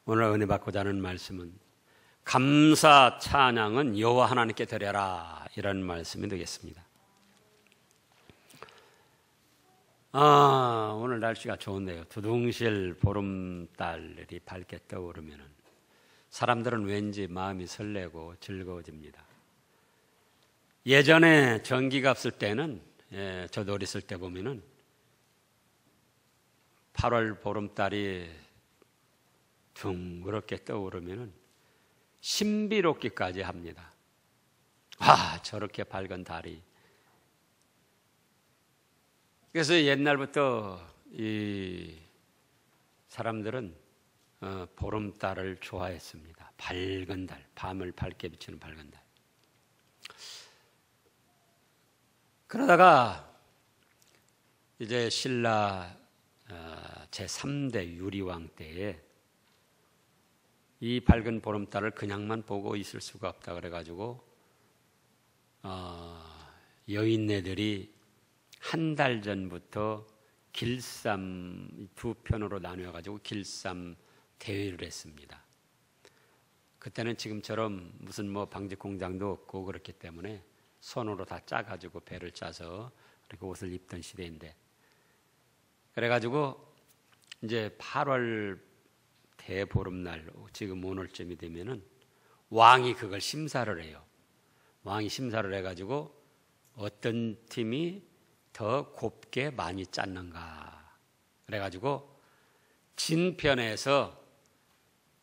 오늘 은혜 받고자 하는 말씀은 감사 찬양은 여호와 하나님께 드려라, 이런 말씀이 되겠습니다. 오늘 날씨가 좋은데요. 두둥실 보름달이 밝게 떠오르면 사람들은 왠지 마음이 설레고 즐거워집니다. 예전에 전기가 없을 때는, 저도 어렸을 때 보면은 8월 보름달이 둥그렇게 떠오르면은 신비롭기까지 합니다. 저렇게 밝은 달이. 그래서 옛날부터 이 사람들은 보름달을 좋아했습니다. 밝은 달, 밤을 밝게 비추는 밝은 달. 그러다가 이제 신라 제3대 유리왕 때에 이 밝은 보름달을 그냥만 보고 있을 수가 없다 그래가지고 여인네들이 한 달 전부터 길쌈 두 편으로 나누어가지고 길쌈 대회를 했습니다. 그때는 지금처럼 무슨 방직 공장도 없고 그렇기 때문에 손으로 다 짜가지고 배를 짜서 그렇게 옷을 입던 시대인데, 그래가지고 이제 8월 대보름날, 지금 오늘쯤이 되면은 왕이 그걸 심사를 해요. 왕이 심사를 해가지고 어떤 팀이 더 곱게 많이 짰는가. 그래가지고 진 편에서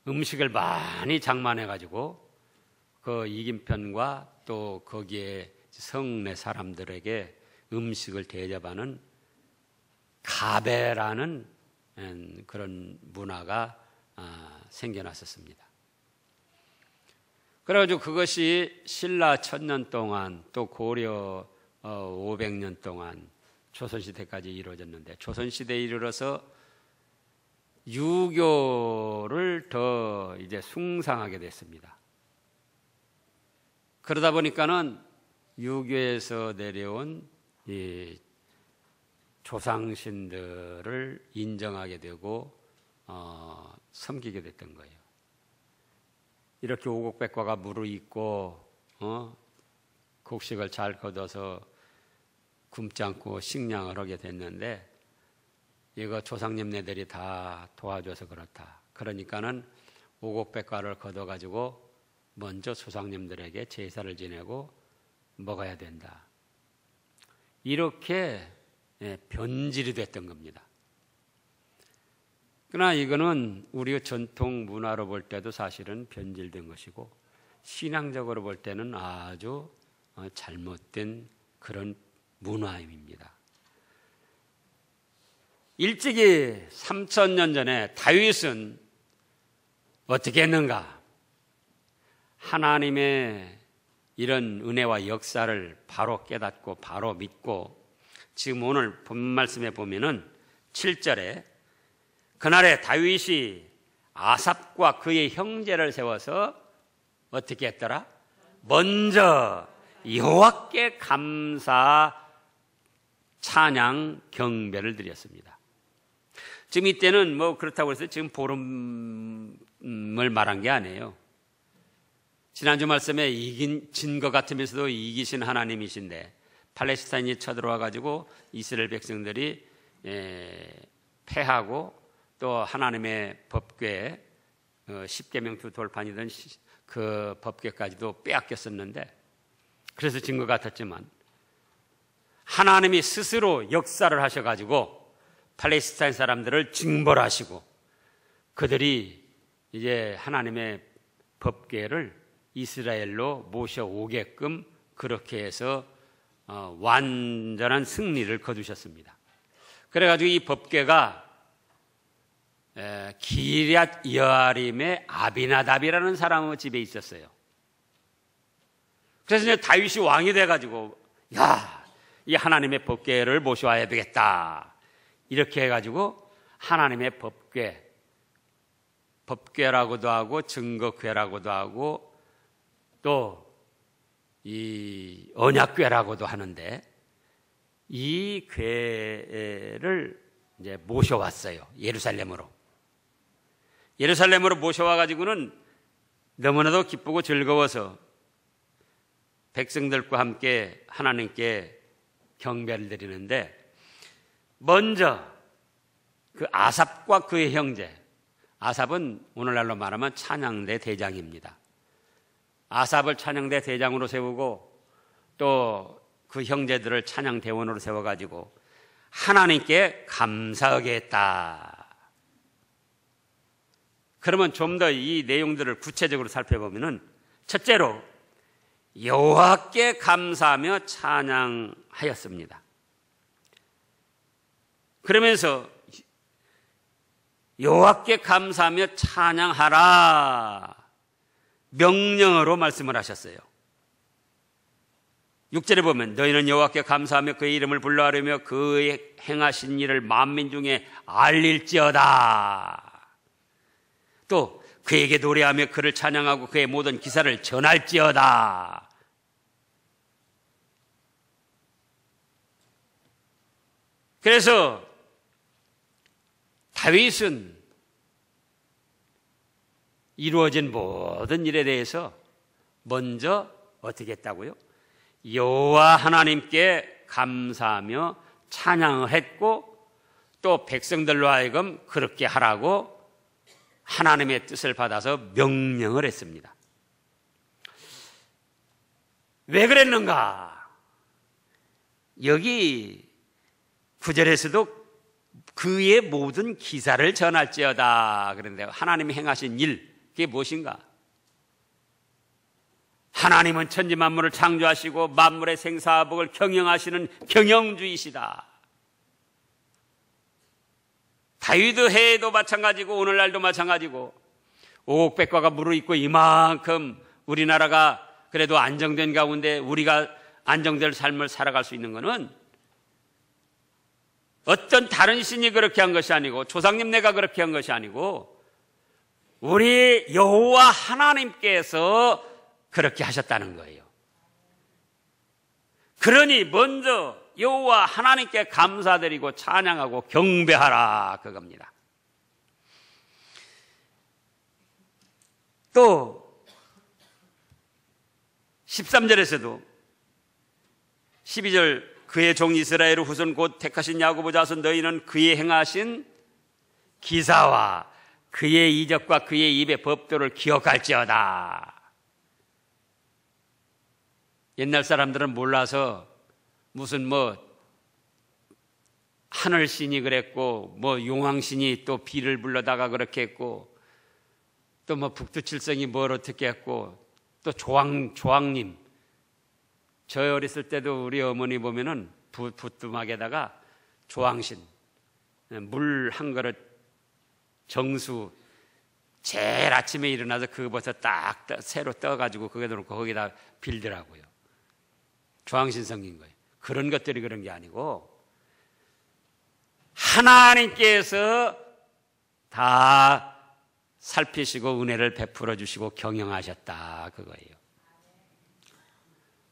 음식을 많이 장만해가지고 그 이긴 편과 또 거기에 성내 사람들에게 음식을 대접하는 가배라는 그런 문화가 생겨났었습니다. 그래가지고 그것이 신라 1000년 동안 또 고려 500년 동안 조선시대까지 이루어졌는데, 조선시대에 이르러서 유교를 더 이제 숭상하게 됐습니다. 그러다 보니까는 유교에서 내려온 이 조상신들을 인정하게 되고 섬기게 됐던 거예요. 이렇게 오곡백과가 무르익고 곡식을 잘 거둬서 굶지 않고 식량을 하게 됐는데, 이거 조상님네들이 다 도와줘서 그렇다. 그러니까는 오곡백과를 거둬가지고 먼저 조상님들에게 제사를 지내고 먹어야 된다. 이렇게 변질이 됐던 겁니다. 그러나 이거는 우리의 전통 문화로 볼 때도 사실은 변질된 것이고, 신앙적으로 볼 때는 아주 잘못된 그런 문화입니다. 일찍이 3000년 전에 다윗은 어떻게 했는가? 하나님의 이런 은혜와 역사를 바로 깨닫고 바로 믿고, 지금 오늘 본 말씀에 보면은 7절에 그날에 다윗이 아삽과 그의 형제를 세워서 어떻게 했더라? 먼저 여호와께 감사 찬양 경배를 드렸습니다. 지금 이때는 그렇다고 해서 지금 보름을 말한 게 아니에요. 지난주 말씀에 진 것 같으면서도 이기신 하나님이신데, 팔레스타인이 쳐들어와 가지고 이스라엘 백성들이 패하고 또 하나님의 법궤, 십계명투 돌판이던 그 법궤까지도 빼앗겼었는데, 그래서 진 것 같았지만 하나님이 스스로 역사를 하셔가지고 팔레스타인 사람들을 징벌하시고 그들이 이제 하나님의 법궤를 이스라엘로 모셔오게끔 그렇게 해서 완전한 승리를 거두셨습니다. 그래가지고 이 법궤가 기럇 여아림의 아비나답이라는 사람의 집에 있었어요. 그래서 이제 다윗이 왕이 돼가지고 이 하나님의 법궤를 모셔와야 되겠다, 이렇게 해가지고 하나님의 법궤라고도 하고 증거궤라고도 하고 또 이 언약궤라고도 하는데, 이 궤를 이제 모셔왔어요, 예루살렘으로. 예루살렘으로 모셔와 가지고는 너무나도 기쁘고 즐거워서 백성들과 함께 하나님께 경배를 드리는데, 먼저 그 아삽과 그의 형제, 아삽은 오늘날로 말하면 찬양대 대장입니다. 아삽을 찬양대 대장으로 세우고 또 그 형제들을 찬양대원으로 세워가지고 하나님께 감사하게 했다. 그러면 좀 더 이 내용들을 구체적으로 살펴보면은, 첫째로 여호와께 감사하며 찬양하였습니다. 그러면서 여호와께 감사하며 찬양하라 명령어로 말씀을 하셨어요. 6절에 보면 너희는 여호와께 감사하며 그의 이름을 불러하려며 그의 행하신 일을 만민 중에 알릴지어다. 또 그에게 노래하며 그를 찬양하고 그의 모든 기사를 전할지어다. 그래서 다윗은 이루어진 모든 일에 대해서 먼저 어떻게 했다고요? 여호와 하나님께 감사하며 찬양을 했고, 또 백성들로 하여금 그렇게 하라고 하나님의 뜻을 받아서 명령을 했습니다. 왜 그랬는가? 여기 9절에서도 그의 모든 기사를 전할지어다 그런데요. 하나님이 행하신 일, 그게 무엇인가? 하나님은 천지 만물을 창조하시고 만물의 생사복을 경영하시는 경영주이시다. 다윗의 해에도 마찬가지고 오늘날도 마찬가지고, 오곡백과가 무르익고 이만큼 우리나라가 그래도 안정된 가운데 우리가 안정될 삶을 살아갈 수 있는 것은 어떤 다른 신이 그렇게 한 것이 아니고, 조상님네가 그렇게 한 것이 아니고, 우리 여호와 하나님께서 그렇게 하셨다는 거예요. 그러니 먼저 여호와 하나님께 감사드리고 찬양하고 경배하라, 그겁니다. 또 13절에서도 12절 그의 종 이스라엘 후손 곧 택하신 야고보 자손 너희는 그의 행하신 기사와 그의 이적과 그의 입의 법도를 기억할지어다. 옛날 사람들은 몰라서 무슨 하늘신이 그랬고, 용왕신이 또 비를 불러다가 그렇게 했고, 또 북두칠성이 뭘 어떻게 했고, 또 조왕님. 저 어렸을 때도 우리 어머니 보면은 부뚜막에다가 조왕신, 물 한 그릇 정수, 제일 아침에 일어나서 그것부터 딱 새로 떠가지고 거기다 놓고 거기다 빌더라고요. 조왕신 성긴 거예요. 그런 것들이 그런 게 아니고 하나님께서 다 살피시고 은혜를 베풀어 주시고 경영하셨다, 그거예요.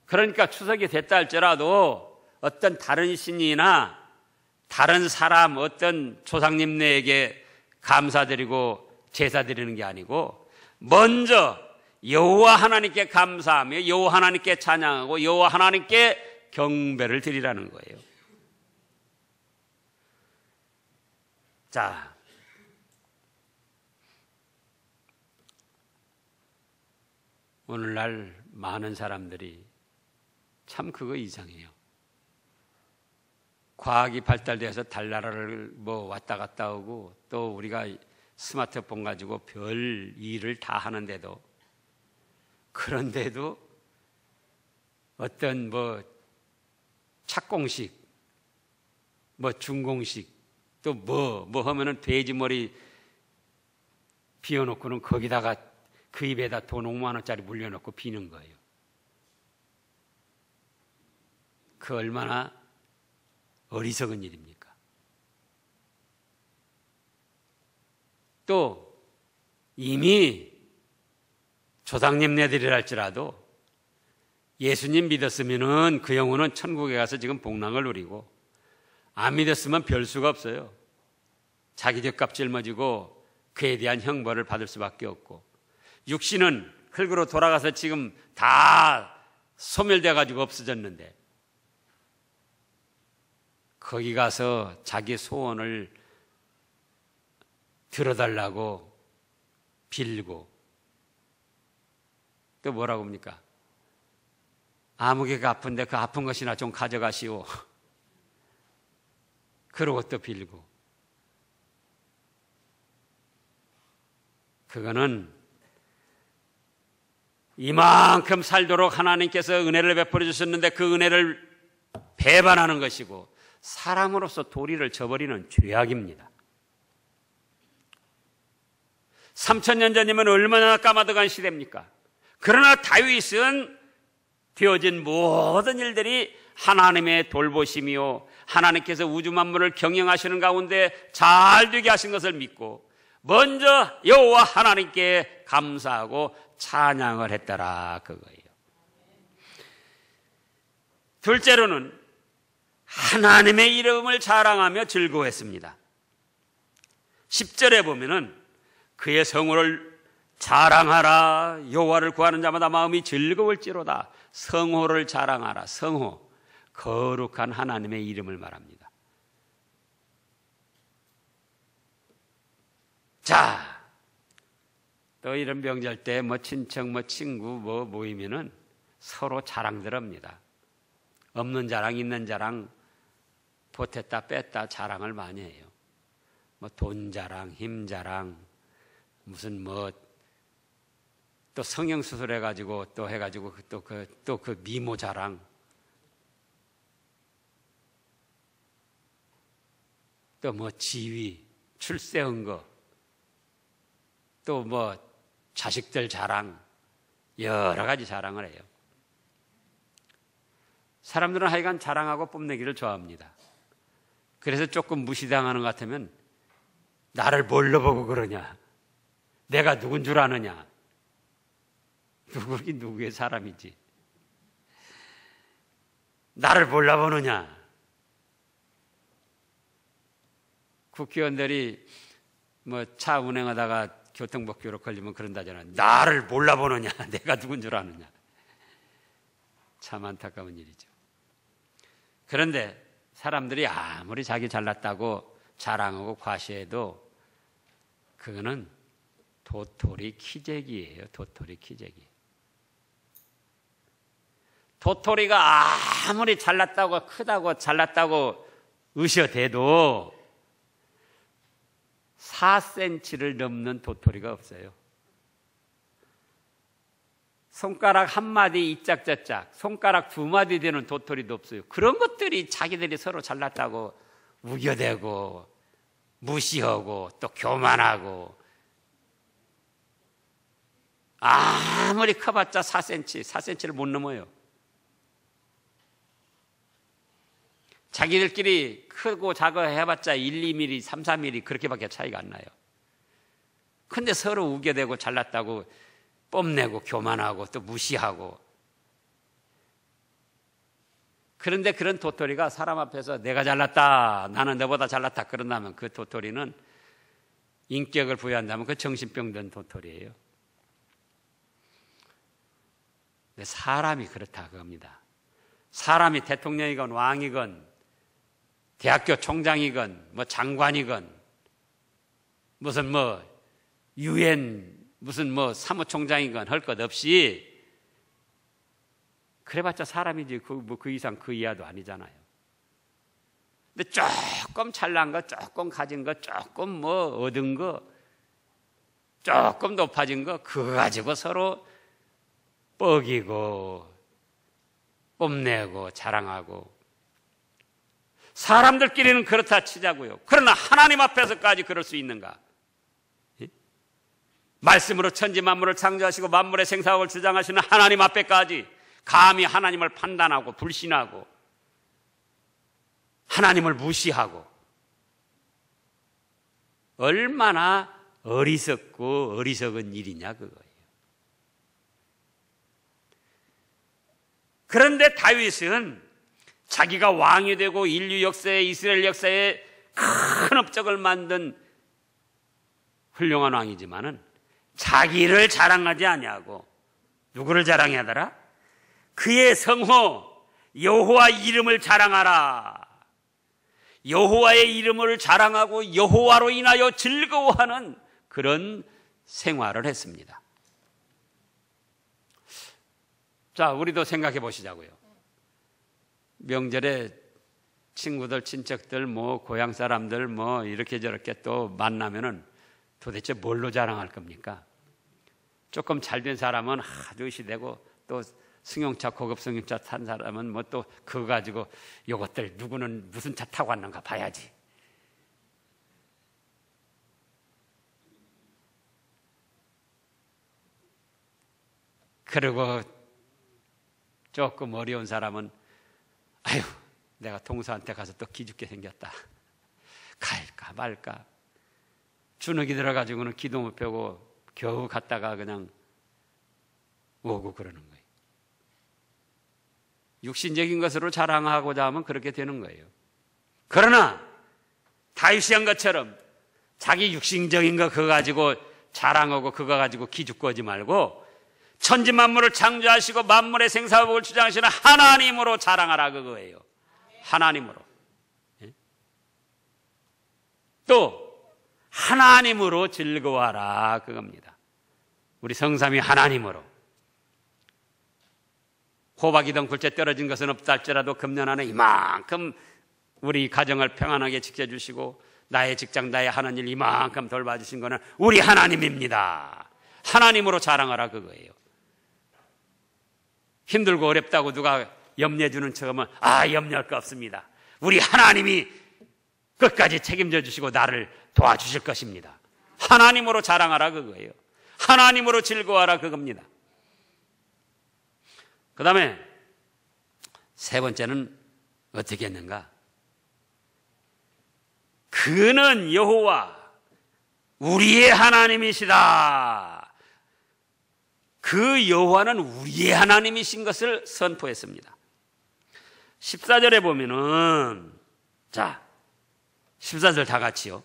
그러니까 추석이 됐다 할지라도 어떤 다른 신이나 다른 사람, 어떤 조상님네에게 감사드리고 제사드리는 게 아니고, 먼저 여호와 하나님께 감사하며 여호와 하나님께 찬양하고 여호와 하나님께 경배를 드리라는 거예요. 자, 오늘날 많은 사람들이 참 그거 이상해요. 과학이 발달돼서 달나라를 왔다 갔다 오고, 또 우리가 스마트폰 가지고 별 일을 다 하는데도, 그런데도 어떤 착공식, 준공식, 또 하면은 돼지머리 비워놓고는 거기다가 그 입에다 돈 5만 원짜리 물려놓고 비는 거예요. 그 얼마나 어리석은 일입니까? 또 이미 조상님네들이랄지라도 예수님 믿었으면은 그 영혼은 천국에 가서 지금 복락을 누리고, 안 믿었으면 별 수가 없어요. 자기 젖값 짊어지고 그에 대한 형벌을 받을 수밖에 없고, 육신은 흙으로 돌아가서 지금 다 소멸돼 가지고 없어졌는데, 거기 가서 자기 소원을 들어달라고 빌고, 또 뭐라고 합니까? 아무개가 아픈데 그 아픈 것이나 좀 가져가시오. 그러고 또 빌고. 그거는 이만큼 살도록 하나님께서 은혜를 베풀어 주셨는데 그 은혜를 배반하는 것이고, 사람으로서 도리를 저버리는 죄악입니다. 3000년 전이면 얼마나 까마득한 시대입니까? 그러나 다윗은 되어진 모든 일들이 하나님의 돌보심이요, 하나님께서 우주 만물을 경영하시는 가운데 잘 되게 하신 것을 믿고 먼저 여호와 하나님께 감사하고 찬양을 했더라, 그거예요. 둘째로는 하나님의 이름을 자랑하며 즐거워했습니다. 10절에 보면은 그의 성호를 자랑하라, 여호와를 구하는 자마다 마음이 즐거울지로다. 성호를 자랑하라. 성호, 거룩한 하나님의 이름을 말합니다. 자, 또 이런 명절 때 뭐 친척 뭐 친구 뭐 모이면은 서로 자랑들 합니다. 없는 자랑 있는 자랑 보탰다 뺐다 자랑을 많이 해요. 뭐 돈 자랑, 힘 자랑, 무슨 뭐 또 성형 수술해 가지고 또 해가지고 또 그 미모 자랑, 또 뭐 지위, 출세한 거, 또 뭐 자식들 자랑, 여러 가지 자랑을 해요. 사람들은 하여간 자랑하고 뽐내기를 좋아합니다. 그래서 조금 무시당하는 것 같으면 나를 뭘로 보고 그러냐, 내가 누군 줄 아느냐, 누구긴 누구의 사람이지, 나를 몰라보느냐. 국회의원들이 뭐 차 운행하다가 교통법규로 걸리면 그런다잖아요. 나를 몰라보느냐, 내가 누군 줄 아느냐. 참 안타까운 일이죠. 그런데 사람들이 아무리 자기 잘났다고 자랑하고 과시해도 그거는 도토리 키재기예요. 도토리 키재기. 도토리가 아무리 잘났다고 크다고 잘났다고 으셔대도 4cm를 넘는 도토리가 없어요. 손가락 한 마디 이짝저짝, 손가락 두 마디 되는 도토리도 없어요. 그런 것들이 자기들이 서로 잘났다고 우겨대고 무시하고 또 교만하고, 아무리 커봤자 4cm를 못 넘어요. 자기들끼리 크고 작고 해봤자 1, 2mm, 3, 4mm 그렇게밖에 차이가 안 나요. 근데 서로 우겨대고 잘났다고 뽐내고 교만하고 또 무시하고. 그런데 그런 도토리가 사람 앞에서 내가 잘났다, 나는 너보다 잘났다 그런다면 그 도토리는 인격을 부여한다면 그 정신병 든 도토리예요. 근데 사람이 그렇다 그겁니다. 사람이 대통령이건 왕이건 대학교 총장이건 뭐 장관이건 무슨 뭐 유엔 무슨 뭐 사무총장이건 할 것 없이 그래봤자 사람이지 그 이상 그 이하도 아니잖아요. 근데 조금 잘난 거, 조금 가진 거, 조금 뭐 얻은 거, 조금 높아진 거 그거 가지고 서로 뻐기고 뽐내고 자랑하고. 사람들끼리는 그렇다 치자고요. 그러나 하나님 앞에서까지 그럴 수 있는가? 예? 말씀으로 천지 만물을 창조하시고 만물의 생사학을 주장하시는 하나님 앞에까지 감히 하나님을 판단하고 불신하고 하나님을 무시하고, 얼마나 어리석고 어리석은 일이냐 그거예요. 그런데 다윗은 자기가 왕이 되고 인류 역사에, 이스라엘 역사에 큰 업적을 만든 훌륭한 왕이지만은 자기를 자랑하지 아니하고 누구를 자랑하더라? 그의 성호 여호와 이름을 자랑하라. 여호와의 이름을 자랑하고 여호와로 인하여 즐거워하는 그런 생활을 했습니다. 자, 우리도 생각해 보시자고요. 명절에 친구들, 친척들, 고향 사람들 이렇게 저렇게 또 만나면은 도대체 뭘로 자랑할 겁니까? 조금 잘된 사람은 아주 의시되고, 또 승용차, 고급 승용차 탄 사람은 또 그거 가지고 요것들 누구는 무슨 차 타고 왔는가 봐야지. 그리고 조금 어려운 사람은 아유, 내가 동서한테 가서 또 기죽게 생겼다. 갈까 말까. 주눅이 들어가지고는 기도 못 펴고 겨우 갔다가 그냥 오고 그러는 거예요. 육신적인 것으로 자랑하고자 하면 그렇게 되는 거예요. 그러나 다윗이 한 것처럼 자기 육신적인 거 그거 가지고 자랑하고 그거 가지고 기죽거지 말고 천지 만물을 창조하시고 만물의 생사복을 주장하시는 하나님으로 자랑하라 그거예요. 하나님으로. 또 하나님으로 즐거워하라 그겁니다. 우리 성삼위 하나님으로. 호박이든 굴째 떨어진 것은 없다 할지라도 금년 안에 이만큼 우리 가정을 평안하게 지켜주시고 나의 직장, 나의 하는 일 이만큼 돌봐주신 것은 우리 하나님입니다. 하나님으로 자랑하라 그거예요. 힘들고 어렵다고 누가 염려해주는 척하면 염려할 거 없습니다. 우리 하나님이 끝까지 책임져 주시고 나를 도와주실 것입니다. 하나님으로 자랑하라 그거예요. 하나님으로 즐거워하라 그겁니다. 그 다음에 세 번째는 어떻게 했는가? 그는 여호와 우리의 하나님이시다. 그 여호와는 우리의 하나님이신 것을 선포했습니다. 14절에 보면은, 자, 14절 다 같이요.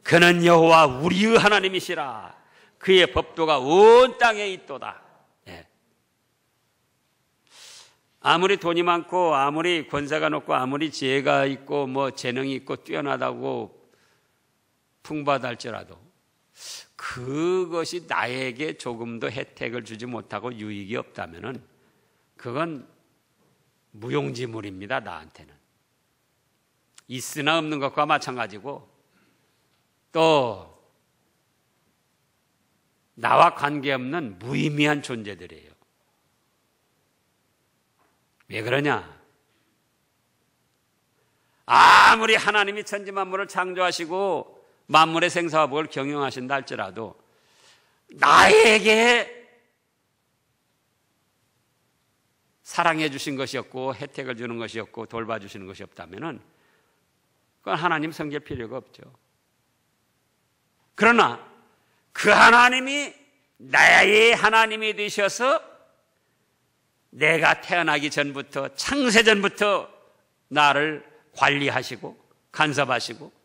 그는 여호와 우리의 하나님이시라. 그의 법도가 온 땅에 있도다. 예. 아무리 돈이 많고 아무리 권세가 높고 아무리 지혜가 있고 재능이 있고 뛰어나다고 풍부하다 할지라도 그것이 나에게 조금도 혜택을 주지 못하고 유익이 없다면은 그건 무용지물입니다. 나한테는. 있으나 없는 것과 마찬가지고 또 나와 관계없는 무의미한 존재들이에요. 왜 그러냐? 아무리 하나님이 천지 만물을 창조하시고 만물의 생사복을 경영하신다 할지라도 나에게 사랑해 주신 것이 없고 혜택을 주는 것이 없고 돌봐주시는 것이 없다면 그건 하나님 섬길 필요가 없죠. 그러나 그 하나님이 나의 하나님이 되셔서 내가 태어나기 전부터 창세 전부터 나를 관리하시고 간섭하시고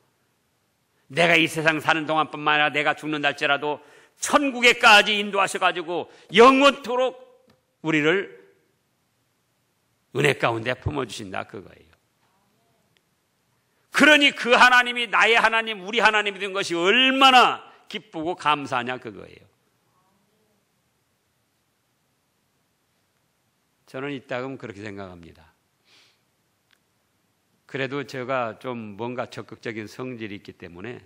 내가 이 세상 사는 동안뿐만 아니라 내가 죽는다 할지라도 천국에까지 인도하셔가지고 영원토록 우리를 은혜 가운데 품어주신다 그거예요. 그러니 그 하나님이 나의 하나님 우리 하나님이 된 것이 얼마나 기쁘고 감사하냐 그거예요. 저는 이따금 그렇게 생각합니다. 그래도 제가 좀 뭔가 적극적인 성질이 있기 때문에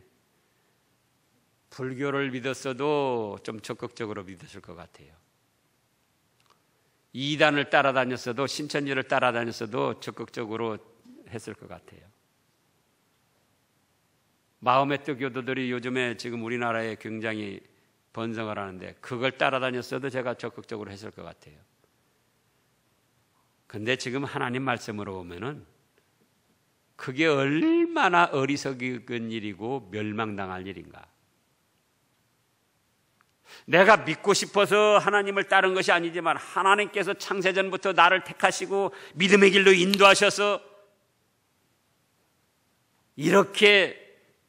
불교를 믿었어도 좀 적극적으로 믿었을 것 같아요. 이단을 따라다녔어도 신천지를 따라다녔어도 적극적으로 했을 것 같아요. 마음의 뜻 교도들이 요즘에 지금 우리나라에 굉장히 번성을 하는데 그걸 따라다녔어도 제가 적극적으로 했을 것 같아요. 근데 지금 하나님 말씀으로 보면은 그게 얼마나 어리석은 일이고 멸망당할 일인가. 내가 믿고 싶어서 하나님을 따른 것이 아니지만 하나님께서 창세전부터 나를 택하시고 믿음의 길로 인도하셔서 이렇게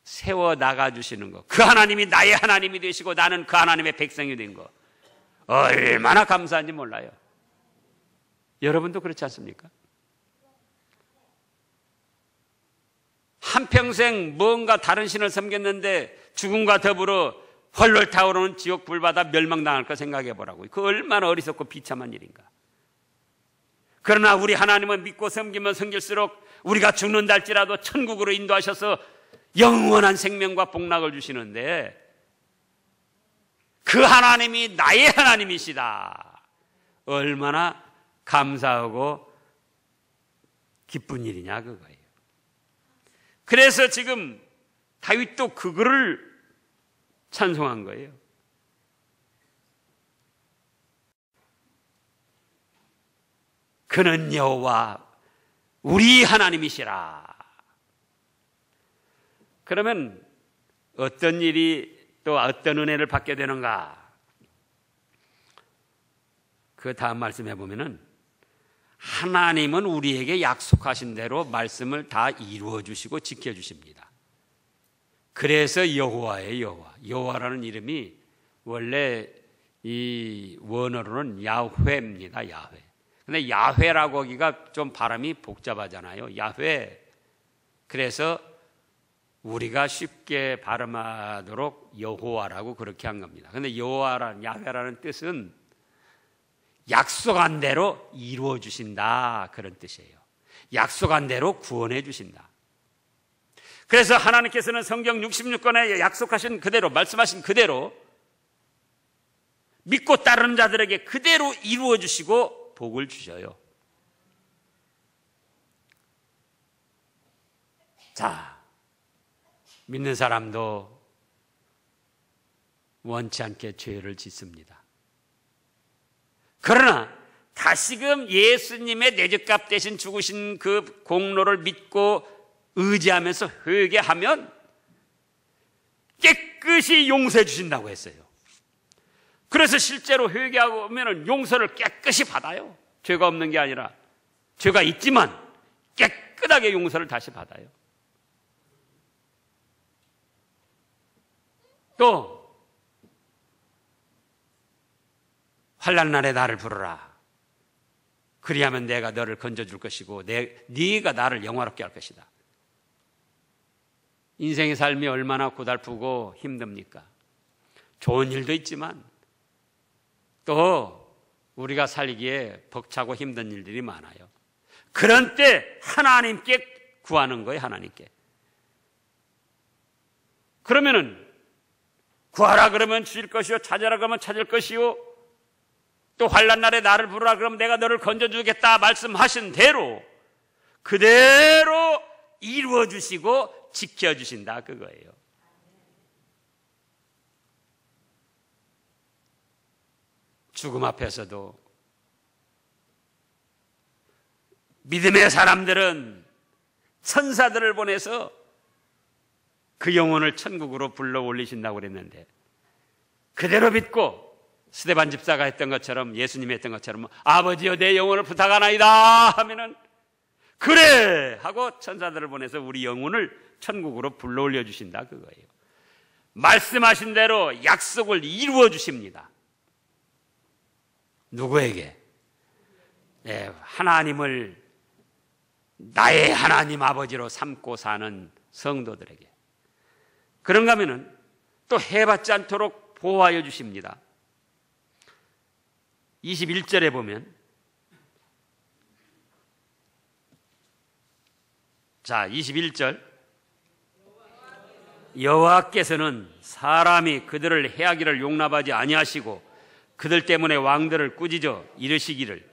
세워 나가 주시는 것, 그 하나님이 나의 하나님이 되시고 나는 그 하나님의 백성이 된 것, 얼마나 감사한지 몰라요. 여러분도 그렇지 않습니까? 한평생 뭔가 다른 신을 섬겼는데 죽음과 더불어 헐헐 타오르는 지옥 불바다 멸망당할 거 생각해 보라고요. 그 얼마나 어리석고 비참한 일인가. 그러나 우리 하나님은 믿고 섬기면 섬길수록 우리가 죽는다 할지라도 천국으로 인도하셔서 영원한 생명과 복락을 주시는데, 그 하나님이 나의 하나님이시다. 얼마나 감사하고 기쁜 일이냐 그거예요. 그래서 지금 다윗도 그거를 찬송한 거예요. 그는 여호와 우리 하나님이시라. 그러면 어떤 일이 또 어떤 은혜를 받게 되는가? 그 다음 말씀해 보면은 하나님은 우리에게 약속하신 대로 말씀을 다 이루어 주시고 지켜 주십니다. 그래서 여호와의 여호와, 여호와라는 이름이 원래 이 원어로는 야훼입니다. 야훼. 근데 야훼라고 하기가 좀 발음이 복잡하잖아요. 야훼. 그래서 우리가 쉽게 발음하도록 여호와라고 그렇게 한 겁니다. 근데 여호와라는, 야훼라는 뜻은 약속한 대로 이루어 주신다, 그런 뜻이에요. 약속한 대로 구원해 주신다. 그래서 하나님께서는 성경 66권에 약속하신 그대로, 말씀하신 그대로 믿고 따르는 자들에게 그대로 이루어 주시고 복을 주셔요. 자, 믿는 사람도 원치 않게 죄를 짓습니다. 그러나 다시금 예수님의 내적값 대신 죽으신 그 공로를 믿고 의지하면서 회개하면 깨끗이 용서해 주신다고 했어요. 그래서 실제로 회개하면 용서를 깨끗이 받아요. 죄가 없는 게 아니라 죄가 있지만 깨끗하게 용서를 다시 받아요. 또 환난 날에 나를 부르라. 그리하면 내가 너를 건져줄 것이고 네가 나를 영화롭게 할 것이다. 인생의 삶이 얼마나 고달프고 힘듭니까? 좋은 일도 있지만 또 우리가 살기에 벅차고 힘든 일들이 많아요. 그런 때 하나님께 구하는 거예요. 하나님께. 그러면은 구하라 그러면 주실 것이요, 찾아라 그러면 찾을 것이요, 또 환난 날에 나를 부르라 그러면 내가 너를 건져주겠다 말씀하신 대로 그대로 이루어 주시고 지켜주신다, 그거예요. 죽음 앞에서도 믿음의 사람들은 천사들을 보내서 그 영혼을 천국으로 불러 올리신다고 그랬는데, 그대로 믿고 스데반 집사가 했던 것처럼, 예수님이 했던 것처럼 아버지여 내 영혼을 부탁하나이다 하면은 그래 하고 천사들을 보내서 우리 영혼을 천국으로 불러 올려주신다, 그거예요. 말씀하신 대로 약속을 이루어 주십니다. 누구에게? 네, 하나님을 나의 하나님 아버지로 삼고 사는 성도들에게. 그런가 하면은 또 해받지 않도록 보호하여 주십니다. 21절에 보면, 자, 21절. 여호와께서는 사람이 그들을 해하기를 용납하지 아니하시고 그들 때문에 왕들을 꾸짖어 이르시기를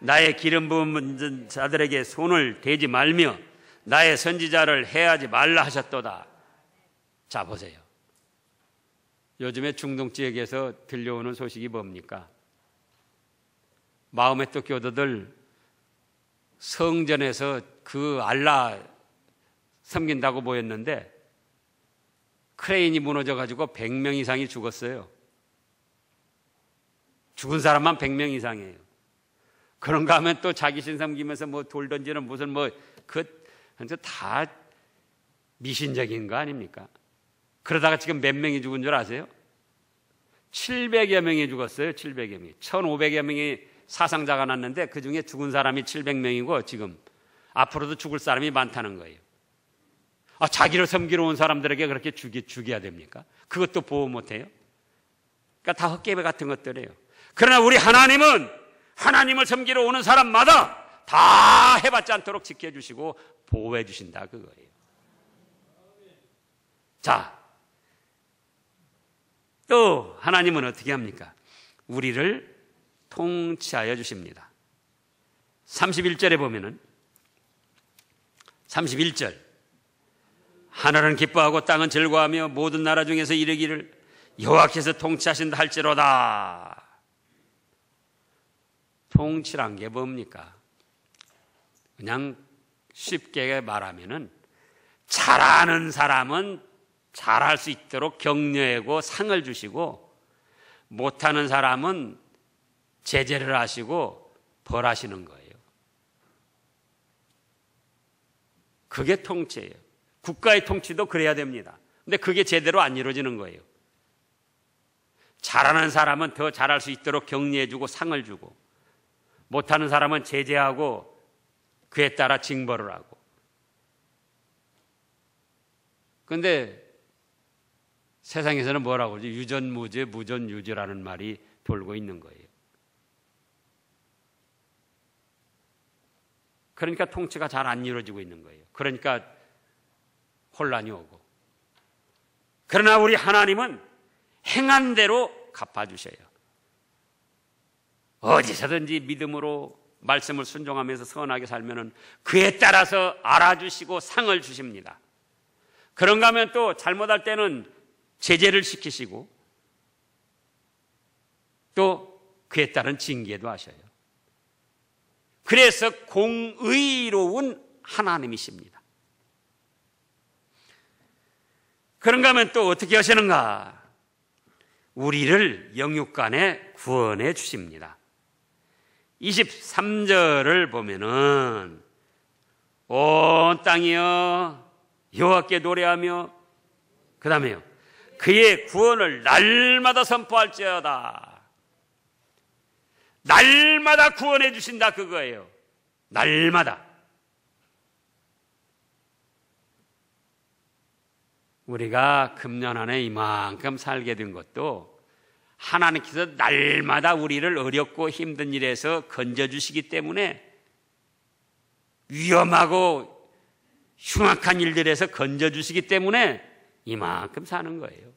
나의 기름 부은 자들에게 손을 대지 말며 나의 선지자를 해하지 말라 하셨도다. 자, 보세요. 요즘에 중동 지역에서 들려오는 소식이 뭡니까? 마호메트 교도들 성전에서 그 알라 섬긴다고 모였는데 크레인이 무너져가지고 100명 이상이 죽었어요. 죽은 사람만 100명 이상이에요. 그런가 하면 또 자기 신 섬기면서 뭐 돌 던지는 무슨 다 미신적인 거 아닙니까? 그러다가 지금 몇 명이 죽은 줄 아세요? 700여 명이 죽었어요. 700여 명이. 1500여 명이 사상자가 났는데 그 중에 죽은 사람이 700명이고 지금 앞으로도 죽을 사람이 많다는 거예요. 자기를 섬기러 온 사람들에게 그렇게 죽여야 됩니까? 그것도 보호 못해요? 그러니까 다 헛개배 같은 것들이에요. 그러나 우리 하나님은 하나님을 섬기러 오는 사람마다 다 해받지 않도록 지켜주시고 보호해 주신다 그거예요. 자, 또 하나님은 어떻게 합니까? 우리를 통치하여 주십니다. 31절에 보면은 31절 하늘은 기뻐하고 땅은 즐거워하며 모든 나라 중에서 이르기를 여호와께서 통치하신다 할지로다. 통치란 게 뭡니까? 그냥 쉽게 말하면은 잘하는 사람은 잘할 수 있도록 격려하고 상을 주시고 못하는 사람은 제재를 하시고 벌하시는 거예요. 그게 통치예요. 국가의 통치도 그래야 됩니다. 근데 그게 제대로 안 이루어지는 거예요. 잘하는 사람은 더 잘할 수 있도록 격려해주고 상을 주고 못하는 사람은 제재하고 그에 따라 징벌을 하고. 그런데 세상에서는 뭐라고 그러죠? 유전무죄, 무전유죄라는 말이 돌고 있는 거예요. 그러니까 통치가 잘 안 이루어지고 있는 거예요. 그러니까 혼란이 오고. 그러나 우리 하나님은 행한 대로 갚아주셔요. 어디서든지 믿음으로 말씀을 순종하면서 선하게 살면은 그에 따라서 알아주시고 상을 주십니다. 그런가 하면 또 잘못할 때는 제재를 시키시고 또 그에 따른 징계도 하셔요. 그래서 공의로운 하나님이십니다. 그런가 하면 또 어떻게 하시는가? 우리를 영육간에 구원해 주십니다. 23절을 보면은 온 땅이여 여호와께 노래하며 그 다음에요 그의 구원을 날마다 선포할지어다. 날마다 구원해 주신다 그거예요. 날마다. 우리가 금년 안에 이만큼 살게 된 것도 하나님께서 날마다 우리를 어렵고 힘든 일에서 건져주시기 때문에 위험하고 흉악한 일들에서 건져주시기 때문에 이만큼 사는 거예요.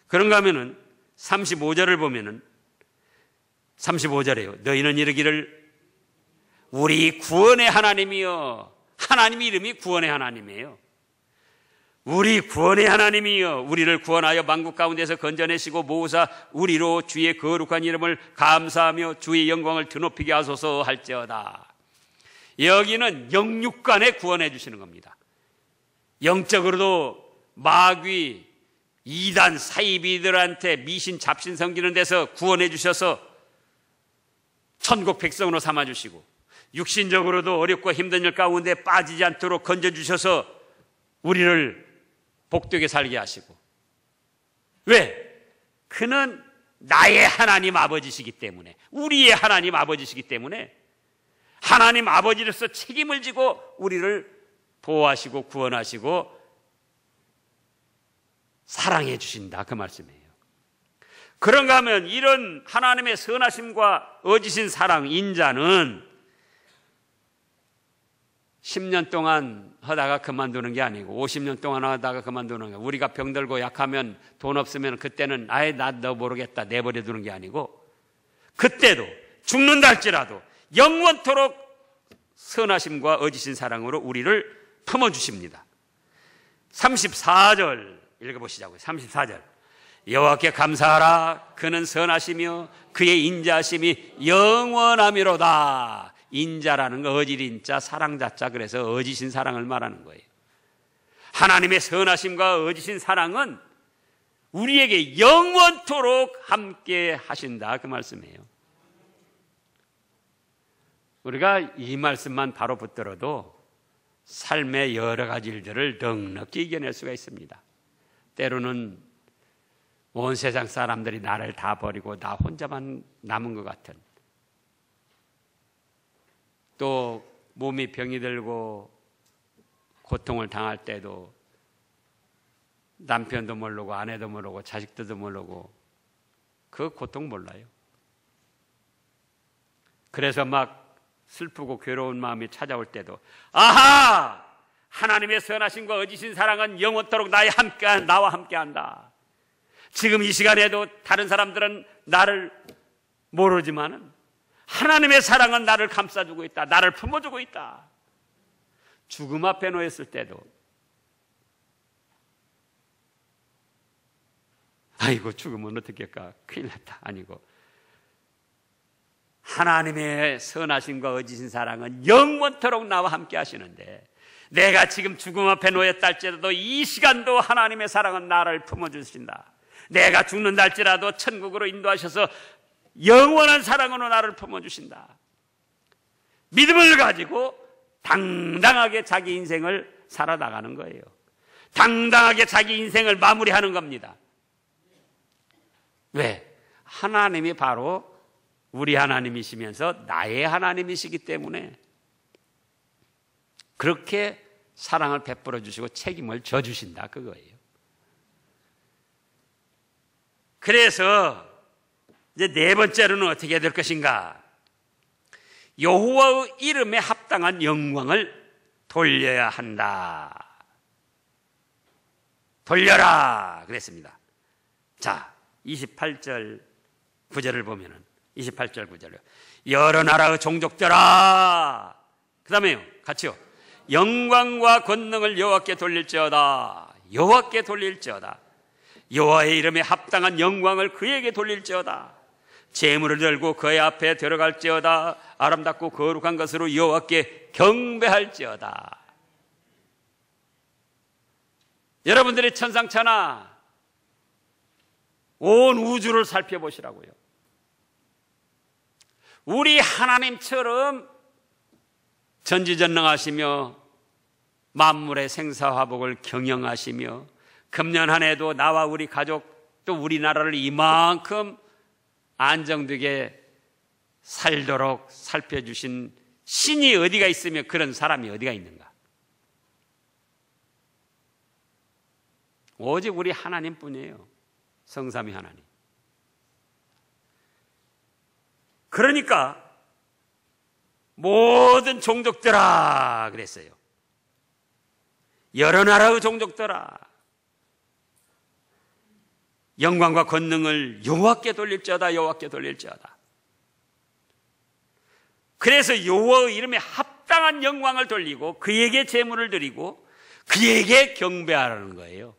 그런가 하면은 35절을 보면은 35절에요. 너희는 이르기를 우리 구원의 하나님이여. 하나님 이름이 구원의 하나님이에요. 우리 구원의 하나님이여 우리를 구원하여 만국 가운데서 건져내시고 모으사 우리로 주의 거룩한 이름을 감사하며 주의 영광을 드높이게 하소서 할지어다. 여기는 영육간에 구원해 주시는 겁니다. 영적으로도 마귀, 이단, 사이비들한테 미신, 잡신 섬기는 데서 구원해 주셔서 천국 백성으로 삼아주시고 육신적으로도 어렵고 힘든 일 가운데 빠지지 않도록 건져주셔서 우리를 복되게 살게 하시고. 왜? 그는 나의 하나님 아버지시기 때문에, 우리의 하나님 아버지시기 때문에 하나님 아버지로서 책임을 지고 우리를 보호하시고 구원하시고 사랑해 주신다 그 말씀이에요. 그런가 하면 이런 하나님의 선하심과 어지신 사랑 인자는 10년 동안 하다가 그만두는 게 아니고 50년 동안 하다가 그만두는 게, 우리가 병들고 약하면 돈 없으면 그때는 아예 나 너 모르겠다 내버려 두는 게 아니고 그때도 죽는다 할지라도 영원토록 선하심과 어지신 사랑으로 우리를 품어주십니다. 34절 읽어보시자고요. 34절 여호와께 감사하라. 그는 선하시며 그의 인자하심이 영원하미로다. 인자라는 거 어질인자 사랑자자, 그래서 어지신 사랑을 말하는 거예요. 하나님의 선하심과 어지신 사랑은 우리에게 영원토록 함께 하신다 그 말씀이에요. 우리가 이 말씀만 바로 붙들어도 삶의 여러 가지 일들을 넉넉히 이겨낼 수가 있습니다. 때로는 온 세상 사람들이 나를 다 버리고 나 혼자만 남은 것 같은, 또 몸이 병이 들고 고통을 당할 때도 남편도 모르고 아내도 모르고 자식들도 모르고 그 고통 몰라요. 그래서 막 슬프고 괴로운 마음이 찾아올 때도 아하! 하나님의 선하심과 거짓인 사랑은 영원토록 나와 함께한다. 지금 이 시간에도 다른 사람들은 나를 모르지만은 하나님의 사랑은 나를 감싸주고 있다. 나를 품어주고 있다. 죽음 앞에 놓였을 때도 아이고 죽으면 어떻게 할까? 큰일 났다. 아니고 하나님의 선하심과 거짓인 사랑은 영원토록 나와 함께 하시는데 내가 지금 죽음 앞에 놓였다 할지라도 이 시간도 하나님의 사랑은 나를 품어주신다. 내가 죽는다 할지라도 천국으로 인도하셔서 영원한 사랑으로 나를 품어주신다. 믿음을 가지고 당당하게 자기 인생을 살아나가는 거예요. 당당하게 자기 인생을 마무리하는 겁니다. 왜? 하나님이 바로 우리 하나님이시면서 나의 하나님이시기 때문에 그렇게 사랑을 베풀어 주시고 책임을 져주신다 그거예요. 그래서 이제 네 번째로는 어떻게 될 것인가? 여호와의 이름에 합당한 영광을 돌려야 한다. 돌려라 그랬습니다. 자, 28절 9절을 보면은 28절 9절요. 여러 나라의 종족들아. 그 다음에요. 같이요. 영광과 권능을 여호와께 돌릴지어다. 여호와께 돌릴지어다. 여호와의 이름에 합당한 영광을 그에게 돌릴지어다. 재물을 들고 그의 앞에 들어갈지어다. 아름답고 거룩한 것으로 여호와께 경배할지어다. 여러분들이 천상천하 온 우주를 살펴보시라고요. 우리 하나님처럼 전지전능하시며 만물의 생사화복을 경영하시며 금년 한 해도 나와 우리 가족 또 우리나라를 이만큼 안정되게 살도록 살펴주신 신이 어디가 있으며 그런 사람이 어디가 있는가? 오직 우리 하나님뿐이에요. 성삼위 하나님. 그러니까 모든 종족들아 그랬어요. 여러 나라의 종족들아 영광과 권능을 여호와께 돌릴지어다. 여호와께 돌릴지어다. 그래서 여호와의 이름에 합당한 영광을 돌리고 그에게 제물을 드리고 그에게 경배하라는 거예요.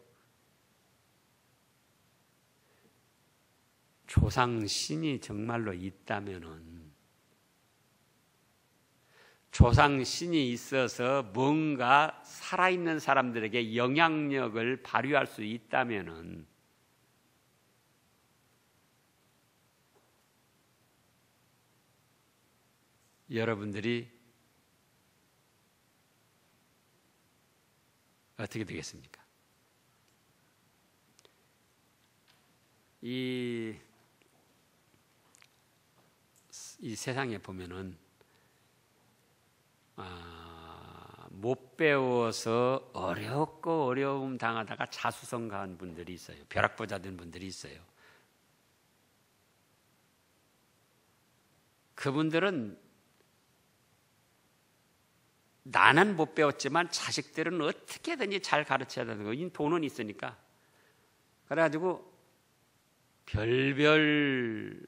조상신이 정말로 있다면은 조상신이 있어서 뭔가 살아있는 사람들에게 영향력을 발휘할 수 있다면은 여러분들이 어떻게 되겠습니까? 이 세상에 보면은 못 배워서 어렵고 어려움 당하다가 자수성가한 분들이 있어요. 벼락부자 된 분들이 있어요. 그분들은 나는 못 배웠지만 자식들은 어떻게든지 잘 가르쳐야 되는 거예요. 돈은 있으니까. 그래가지고 별별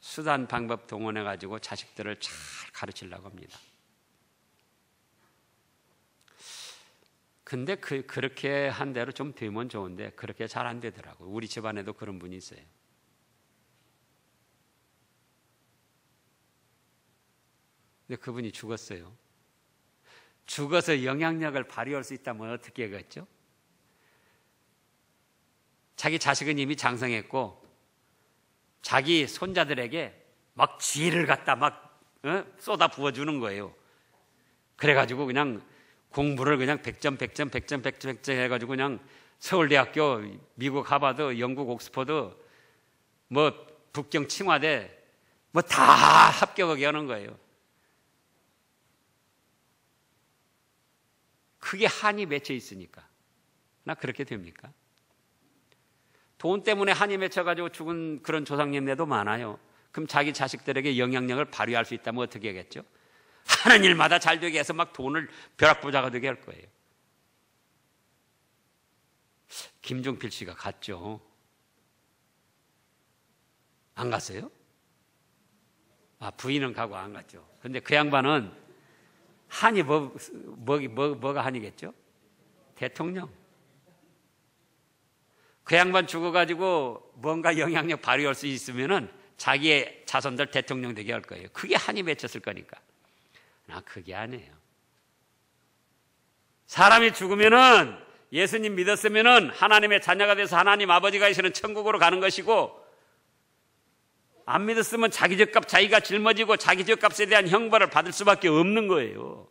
수단 방법 동원해가지고 자식들을 잘 가르치려고 합니다. 근데 그렇게 한 대로 좀 되면 좋은데 그렇게 잘 안 되더라고요. 우리 집안에도 그런 분이 있어요. 근데 그분이 죽었어요. 죽어서 영향력을 발휘할 수 있다면 어떻게 하겠죠? 자기 자식은 이미 장성했고 자기 손자들에게 막 지혜를 갖다 막 쏟아 부어주는 거예요. 그래가지고 그냥 공부를 그냥 100점 해가지고 그냥 서울대학교, 미국 하버드, 영국 옥스퍼드, 뭐 북경 칭화대 뭐 다 합격하게 하는 거예요. 그게 한이 맺혀 있으니까. 나 그렇게 됩니까? 돈 때문에 한이 맺혀가지고 죽은 그런 조상님네도 많아요. 그럼 자기 자식들에게 영향력을 발휘할 수 있다면 어떻게 하겠죠? 하는 일마다 잘 되게 해서 막 돈을 벼락부자가 되게 할 거예요. 김종필 씨가 갔죠. 안 갔어요? 아, 부인은 가고 안 갔죠. 근데 그 양반은 한이 뭐가 한이겠죠? 대통령. 그 양반 죽어가지고 뭔가 영향력 발휘할 수 있으면은 자기의 자손들 대통령 되게 할 거예요. 그게 한이 맺혔을 거니까. 나 그게 아니에요. 사람이 죽으면은 예수님 믿었으면은 하나님의 자녀가 돼서 하나님 아버지가 계시는 천국으로 가는 것이고, 안 믿었으면 자기 죗값 자기가 짊어지고 자기 죗값에 대한 형벌을 받을 수밖에 없는 거예요.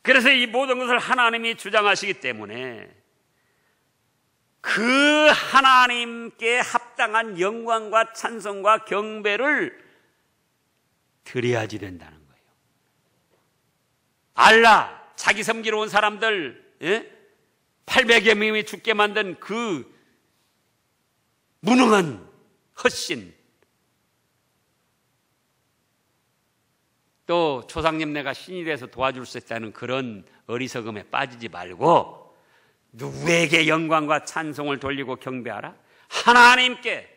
그래서 이 모든 것을 하나님이 주장하시기 때문에 그 하나님께 합당한 영광과 찬송과 경배를 드려야지 된다는 거예요. 알라, 자기 섬기러 온 사람들, 800여 명이 죽게 만든 그 무능한 헛신, 또 조상님네가 신이 돼서 도와줄 수 있다는 그런 어리석음에 빠지지 말고 누구에게 영광과 찬송을 돌리고 경배하라? 하나님께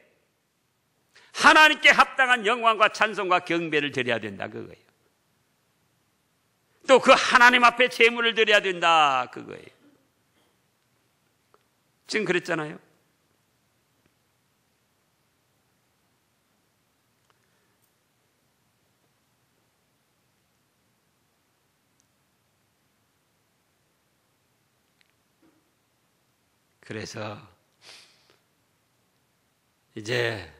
합당한 영광과 찬송과 경배를 드려야 된다, 그거예요. 또 그 하나님 앞에 제물을 드려야 된다, 그거예요. 지금 그랬잖아요. 그래서 이제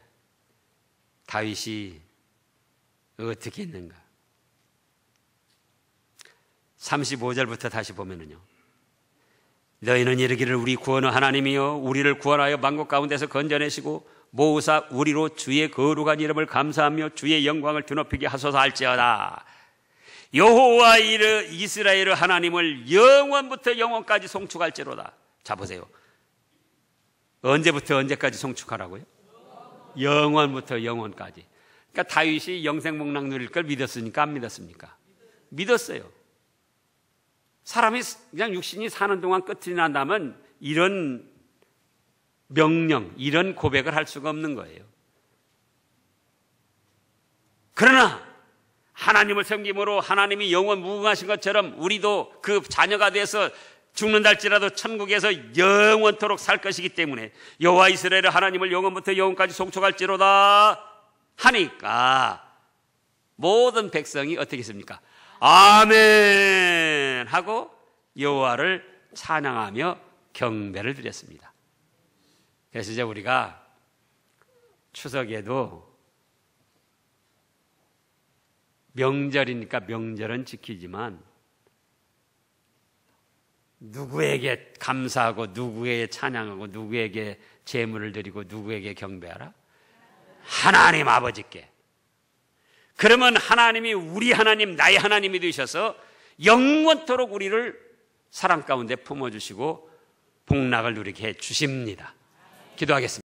다윗이 어떻게 했는가? 35절부터 다시 보면은요. 너희는 이르기를 우리 구원은 하나님이요 우리를 구원하여 만국 가운데서 건져내시고 모으사 우리로 주의 거룩한 이름을 감사하며 주의 영광을 드높이게 하소서 할지어다. 여호와 이스라엘의 하나님을 영원부터 영원까지 송축할지로다. 자 보세요. 언제부터 언제까지 송축하라고요? 영원부터 영원까지. 그러니까 다윗이 영생목락 누릴 걸 믿었으니까 안 믿었습니까? 믿었어요. 사람이 그냥 육신이 사는 동안 끝이 난다면 이런 명령, 이런 고백을 할 수가 없는 거예요. 그러나 하나님을 섬김으로 하나님이 영원 무궁하신 것처럼 우리도 그 자녀가 돼서 죽는다 할지라도 천국에서 영원토록 살 것이기 때문에 여호와 이스라엘의 하나님을 영원부터 영원까지 송축할지로다 하니까 모든 백성이 어떻게 했습니까? 아멘 하고 여호와를 찬양하며 경배를 드렸습니다. 그래서 이제 우리가 추석에도 명절이니까 명절은 지키지만 누구에게 감사하고 누구에게 찬양하고 누구에게 제물을 드리고 누구에게 경배하라? 하나님 아버지께. 그러면 하나님이 우리 하나님, 나의 하나님이 되셔서 영원토록 우리를 사랑 가운데 품어주시고 복락을 누리게 해 주십니다. 기도하겠습니다.